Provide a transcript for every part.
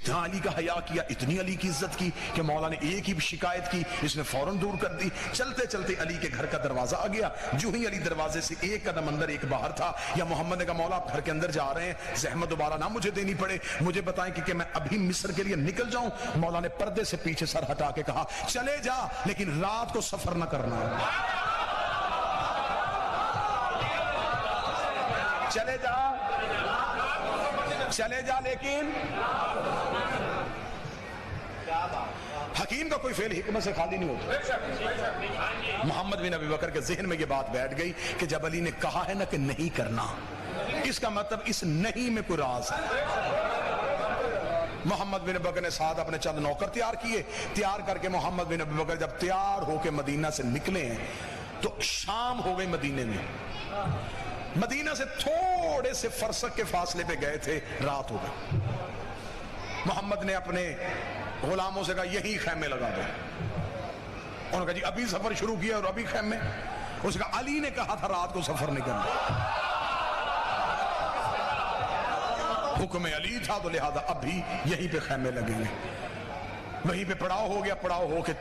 اتنا علی کا حیا کیا، اتنی علی کی عزت کی کہ مولا نے ایک ہی شکایت کی، اس نے فوراً دور کر دی۔ چلتے چلتے علی کے گھر کا دروازہ آ گیا، جو ہی علی دروازے سے ایک قدم اندر ایک باہر تھا، یا محمد نے کہا مولا آپ گھر کے اندر جا رہے ہیں، زحمت دوبارہ نہ مجھے دینی پڑے، مجھے بتائیں کہ میں ابھی مصر کے لیے نکل جاؤں؟ مولا نے پردے سے پیچھے سر ہٹا کے کہا چلے جا، لیکن رات کو سفر نہ کرنا، چلے جا چلے جا لیکن حکیم کا کوئی فعل حکمت سے خالی نہیں ہوتا۔ محمد بن ابی بکر کے ذہن میں یہ بات بیٹھ گئی کہ جب علی نے کہا ہے نا کہ نہیں کرنا، اس کا مطلب اس نہیں میں کوئی راز ہے۔ محمد بن ابی بکر نے ساتھ اپنے چند نوکر تیار کیے، تیار کر کے محمد بن ابی بکر جب تیار ہو کے مدینہ سے نکلے ہیں تو شام ہو گئی مدینے میں، مدینہ سے تھوڑے سے فرسخ کے فاصلے پہ گئے تھے، رات ہو گئی۔ محمد نے اپنے غلاموں سے کہا یہی خیمے لگا دو، انہوں نے کہا جی ابھی سفر شروع کیا اور ابھی خیمے؟ اس نے کہا علی نے کہا تھا رات کو سفر نہیں کرنا، حکم علی تھا تو لہذا ابھی یہیں پہ خیمے لگیں گے۔ وہیں پہ پڑاؤ ہو گیا، پڑاؤ ہو کے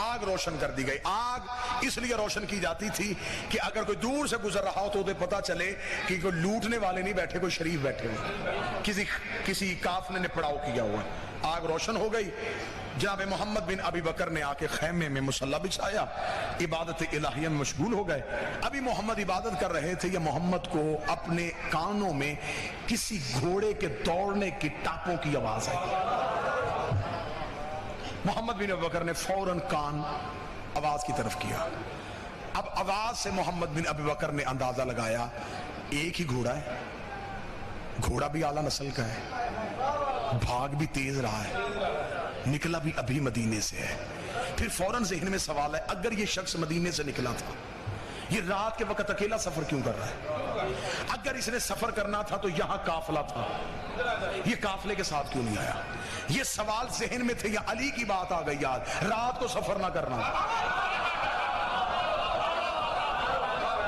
آگ روشن کر دی گئی۔ آگ اس لیے روشن کی جاتی تھی کہ اگر کوئی دور سے گزر رہا ہو تو اسے پتا چلے کہ کوئی لوٹنے والے نہیں بیٹھے، کوئی شریف بیٹھے ہوئے، کسی قافلے نے پڑاؤ کیا ہوا۔ آگ روشن ہو گئی، جناب محمد بن ابی بکر نے آ کے خیمے میں مصلی بچھایا، عبادت الہیہ میں مشغول ہو گئے۔ ابھی محمد عبادت کر رہے تھے، یا محمد کو اپنے کانوں میں کسی گھوڑے کے دوڑنے کی ٹاپوں کی آواز آئی۔ محمد بن ابی بکر نے فوراً کان آواز کی طرف کیا۔ اب آواز سے محمد بن ابی بکر نے اندازہ لگایا ایک ہی گھوڑا ہے، گھوڑا بھی اعلیٰ نسل کا ہے، بھاگ بھی تیز رہا ہے، نکلا بھی ابھی مدینے سے ہے۔ پھر فوراً ذہن میں سوال ہے اگر یہ شخص مدینے سے نکلا تھا، یہ رات کے وقت اکیلا سفر کیوں کر رہا ہے؟ اگر اس نے سفر کرنا تھا تو یہاں قافلہ تھا، یہ قافلے کے ساتھ کیوں نہیں آیا؟ یہ سوال ذہن میں تھے، یا علی کی بات آ گئی یاد، رات کو سفر نہ کرنا۔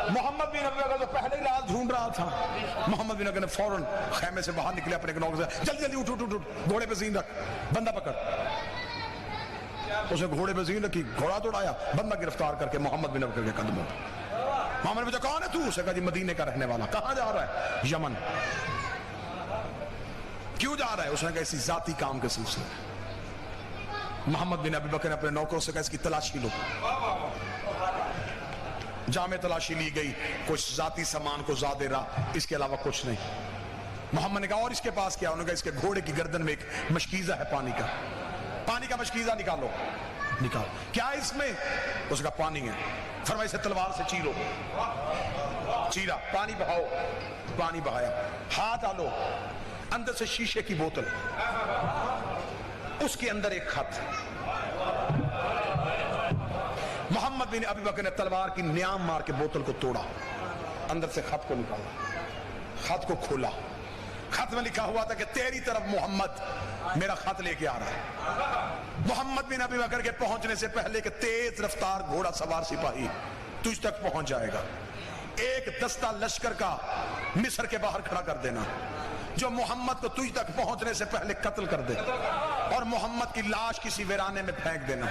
محمد بن ابی بکر تو پہلے ہی راز ڈھونڈ رہا تھا۔ محمد بن ابی بکر نے فوراً خیمے سے باہر نکلے، اپنے نوکر سے جلدی جلدی اٹھ اٹھ اٹھ، گھوڑے پہ زین رکھ، بندہ پکڑ۔ اسے گھوڑے پہ زین رکھی، گھوڑا دوڑایا، بندہ گرفتار کر کے محمد بن ابی بکر کے قدموں پہ۔ محمد نے پوچھا کون ہے تو؟ اسے کہا جی مدینے کا رہنے والا۔ کہاں جا رہا ہے؟ یمن۔ کیوں جا رہا ہے؟ اس نے کہا اسی ذاتی کام کے سلسلے۔ محمد بن ابی بکر نے اپنے نوکروں سے کہا اس کی تلاشی لو۔ جامع تلاشی لی گئی، کچھ ذاتی سامان کو زیادہ رہا، اس کے علاوہ کچھ نہیں۔ محمد نے کہا اور اس کے پاس کیا؟ انہوں نے کہا اس کے گھوڑے کی گردن میں ایک مشکیزہ ہے پانی کا، پانی کا مشکیزہ نکالو۔ نکال، کیا اس میں؟ اس کا پانی ہے۔ فرمایا اسے تلوار سے چیرو، چیرا، پانی بہاؤ، پانی بہایا، ہاتھ ڈالو، اندر سے شیشے کی بوتل، اس کے اندر ایک خط۔ محمد بن ابی بکر نے تلوار کی نیام مار کے بوتل کو توڑا، اندر سے خط کو نکالا، خط کو کھولا۔ خط میں لکھا ہوا تھا کہ تیری طرف محمد میرا خط لے کے آ رہا ہے۔ محمد بن ابی بکر کے پہنچنے سے پہلے کہ تیز رفتار گھوڑا سوار سپاہی تجھ تک پہنچ جائے گا، ایک دستہ لشکر کا مصر کے باہر کھڑا کر دینا جو محمد کو تجھ تک پہنچنے سے پہلے قتل کر دے، اور محمد کی لاش کسی ویرانے میں پھینک دینا۔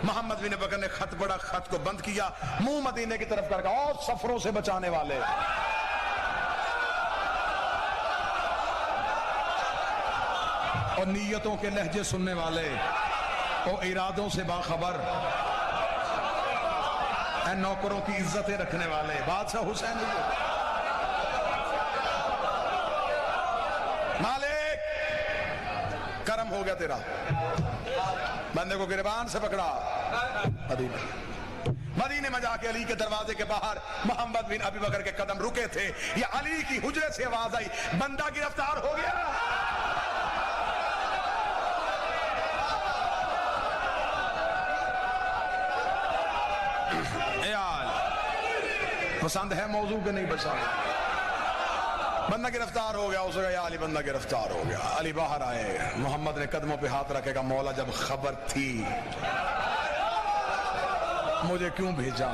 محمد بن ابی بکر نے خط پڑھا، خط کو بند کیا، منہ مدینے کی طرف کر گیا، اور سفروں سے بچانے والے، اور نیتوں کے لہجے سننے والے، اور ارادوں سے باخبر، اے نوکروں کی عزتیں رکھنے والے، بادشاہ حسین مالک کرم ہو گیا تیرا، بندے کو گریبان سے پکڑا۔ مدینے میں جا کے علی کے دروازے کے باہر محمد بن ابی بکر کے قدم رکے تھے، یہ علی کی حجرے سے آواز آئی بندہ گرفتار ہو گیا۔ پسند ہے موضوع کے نہیں پسند؟ بندہ گرفتار ہو گیا، اسے کہا یا علی بندہ گرفتار ہو گیا۔ علی باہر آئے، محمد نے قدموں پہ ہاتھ رکھے گا مولا جب خبر تھی مجھے کیوں بھیجا؟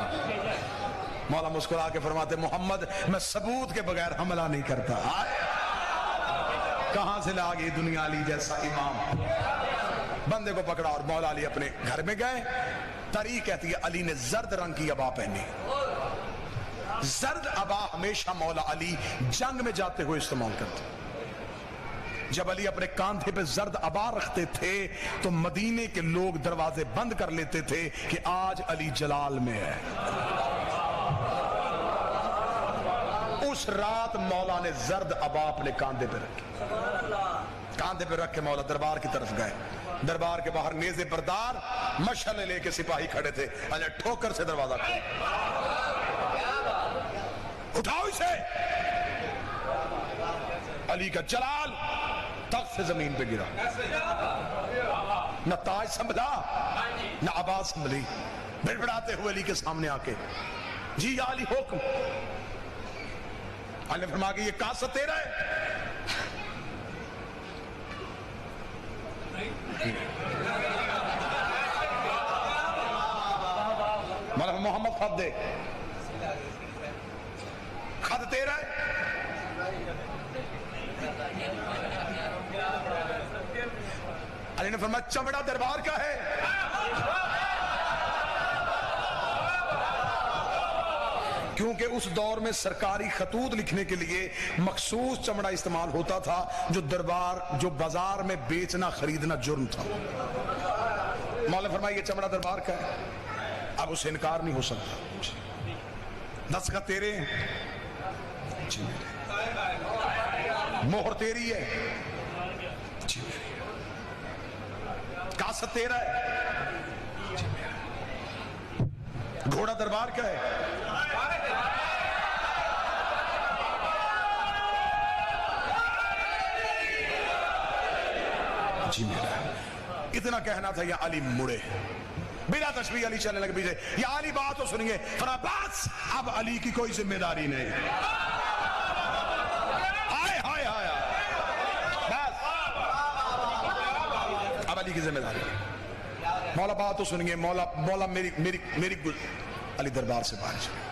مولا مسکرا کے فرماتے محمد میں ثبوت کے بغیر حملہ نہیں کرتا، کہاں سے لا گئی دنیا علی جیسا امام؟ بندے کو پکڑا اور مولا علی اپنے گھر میں گئے. تاریخ کہتی ہے علی نے زرد رنگ کی عبا پہنی. زرد عبا ہمیشہ مولا علی جنگ میں جاتے ہوئے استعمال کرتے. جب علی اپنے کاندھے پہ زرد عبا رکھتے تھے تو مدینے کے لوگ دروازے بند کر لیتے تھے کہ آج علی جلال میں ہے. اس رات مولا نے زرد عبا اپنے کاندھے پہ رکھی. کاندھے پہ رکھ کے مولا دربار کی طرف گئے. دربار کے باہر نیزے بردار مشعلیں لے کے سپاہی کھڑے تھے. علی ٹھوکر سے دروازہ کھولا. اٹھاؤ اسے. علی کا جلال تخت سے زمین پہ گرا. نہ تاج سنبھلا نہ آواز سنبھلی. بڑبڑاتے ہوئے علی کے سامنے آ کے جی یا علی حکم. علی نے فرمایا کہ یہ کاسہ تیرا ہے. مولانا محمد خط دے. خط تیرا ہے. علی نے فرمایا چمڑا دربار کا ہے. کیونکہ اس دور میں سرکاری خطوط لکھنے کے لیے مخصوص چمڑا استعمال ہوتا تھا جو بازار میں بیچنا خریدنا جرم تھا. مولا فرمایا یہ چمڑا دربار کا ہے. اب اسے انکار نہیں ہو سکتا. دستخط تیرے ہیں. جی مہر تیری ہے. جی کاسہ تیرا ہے. جی گھوڑا دربار کا ہے. جی میرا. اتنا کہنا تھا یا علی مڑے بلا تشبیہ. علی چلنے لگے پیچھے. یا علی بات تو سنیں گے. فرمایا بس اب علی کی کوئی ذمہ داری نہیں. آئے ہائے ہائے بس اب علی کی ذمہ داری. مولا بات تو سنیں گے. مولا میری علی دربار سے باہر چلے.